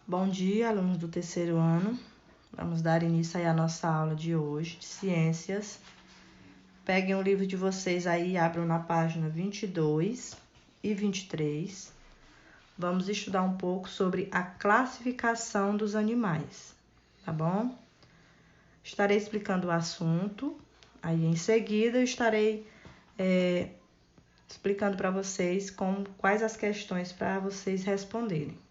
Bom dia, alunos do terceiro ano. Vamos dar início aí à nossa aula de hoje, de ciências. Peguem o livro de vocês aí, abram na página 22 e 23. Vamos estudar um pouco sobre a classificação dos animais, tá bom? Estarei explicando o assunto, aí em seguida eu estarei explicando para vocês quais as questões para vocês responderem.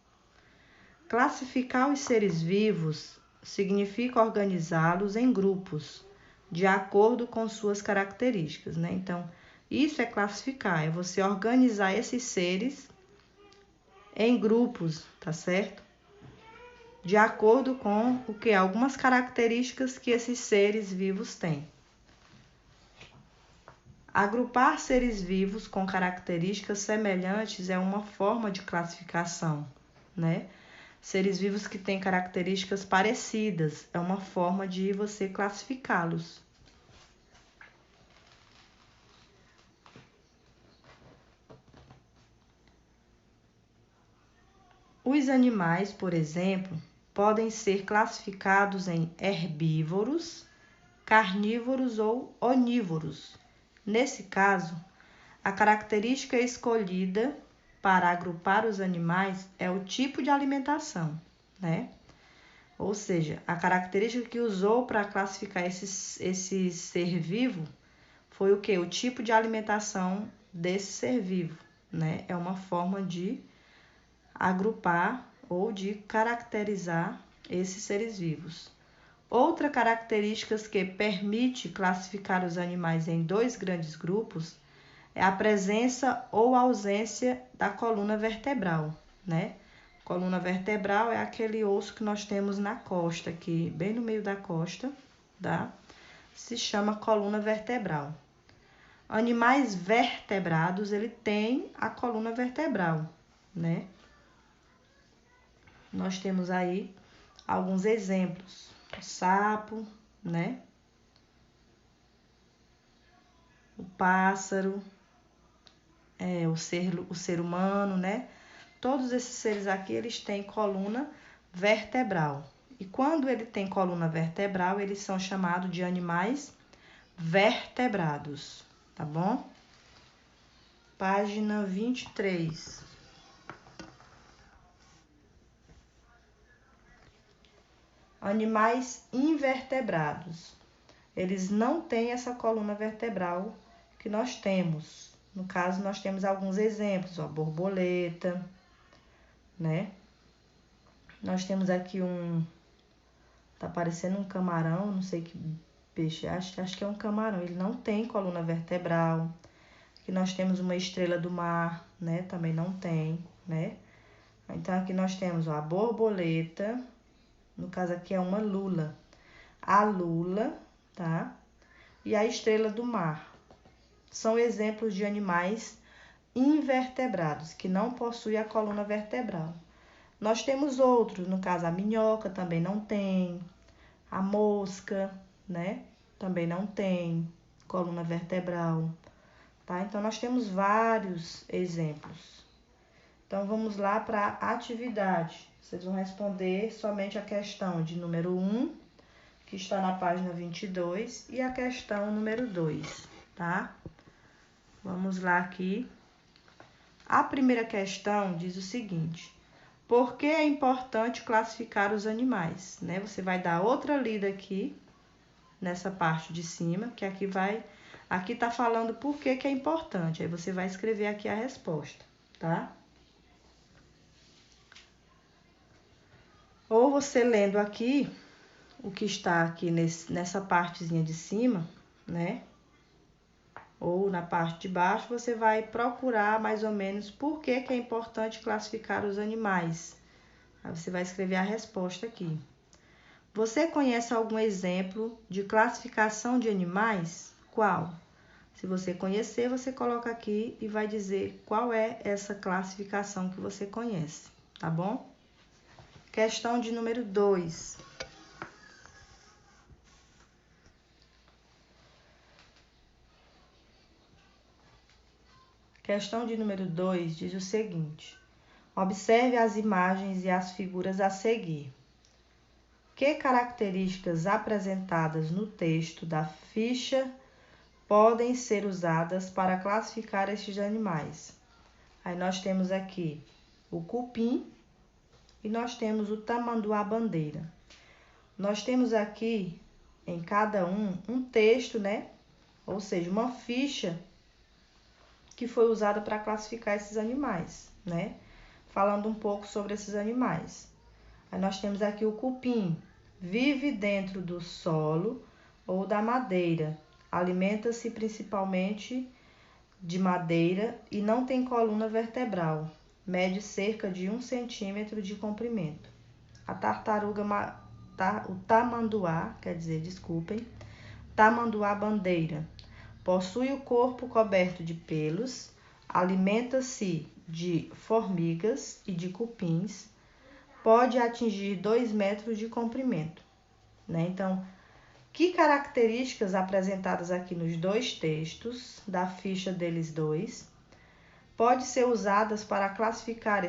Classificar os seres vivos significa organizá-los em grupos, de acordo com suas características, né? Então, isso é classificar, é você organizar esses seres em grupos, tá certo? De acordo com algumas características que esses seres vivos têm. Agrupar seres vivos com características semelhantes é uma forma de classificação, né? Seres vivos que têm características parecidas é uma forma de você classificá-los. Os animais, por exemplo, podem ser classificados em herbívoros, carnívoros ou onívoros. Nesse caso, a característica escolhida para agrupar os animais é o tipo de alimentação, né? Ou seja, a característica que usou para classificar esse ser vivo foi o quê? O tipo de alimentação desse ser vivo, né? É uma forma de agrupar ou de caracterizar esses seres vivos. Outra característica que permite classificar os animais em dois grandes grupos é a presença ou ausência da coluna vertebral, né? Coluna vertebral é aquele osso que nós temos na costa, aqui bem no meio da costa, tá? Se chama coluna vertebral. Animais vertebrados, ele tem a coluna vertebral, né? Nós temos aí alguns exemplos. O sapo, né? O pássaro, o ser humano, né? Todos esses seres aqui, eles têm coluna vertebral. E quando ele tem coluna vertebral, eles são chamados de animais vertebrados, tá bom? Página 23. Animais invertebrados. Eles não têm essa coluna vertebral que nós temos. No caso, nós temos alguns exemplos, ó, borboleta, né? Nós temos aqui tá parecendo um camarão, não sei que peixe, acho que é um camarão. Ele não tem coluna vertebral. Aqui nós temos uma estrela do mar, né? Também não tem, né? Então, aqui nós temos ó, a borboleta, no caso aqui é uma lula. A lula, tá? E a estrela do mar. São exemplos de animais invertebrados, que não possuem a coluna vertebral. Nós temos outros, no caso a minhoca também não tem, a mosca, né? Também não tem coluna vertebral, tá? Então, nós temos vários exemplos. Então, vamos lá para a atividade. Vocês vão responder somente a questão de número 1, que está na página 22, e a questão número 2, tá? Vamos lá aqui. A primeira questão diz o seguinte: por que é importante classificar os animais? Né? Você vai dar outra lida aqui, nessa parte de cima, que aqui tá falando por que é importante. Aí você vai escrever aqui a resposta, tá? Ou você lendo aqui, o que está aqui nessa partezinha de cima, né? Ou na parte de baixo, você vai procurar mais ou menos por que é importante classificar os animais. Aí você vai escrever a resposta aqui. Você conhece algum exemplo de classificação de animais? Qual? Se você conhecer, você coloca aqui e vai dizer qual é essa classificação que você conhece, tá bom? Questão de número 2. Questão de número 2 diz o seguinte: Observe as imagens e as figuras a seguir. Que características apresentadas no texto da ficha podem ser usadas para classificar estes animais? Aí nós temos aqui o cupim e nós temos o tamanduá-bandeira. Nós temos aqui em cada um texto, né? Ou seja, uma ficha que foi usada para classificar esses animais, né? Falando um pouco sobre esses animais. Aí nós temos aqui o cupim, vive dentro do solo ou da madeira, alimenta-se principalmente de madeira e não tem coluna vertebral, mede cerca de 1 centímetro de comprimento. A tartaruga, o tamanduá, tamanduá-bandeira, possui o corpo coberto de pelos, alimenta-se de formigas e de cupins, pode atingir 2 metros de comprimento, né? Então, que características apresentadas aqui nos dois textos da ficha deles dois pode ser usadas para classificar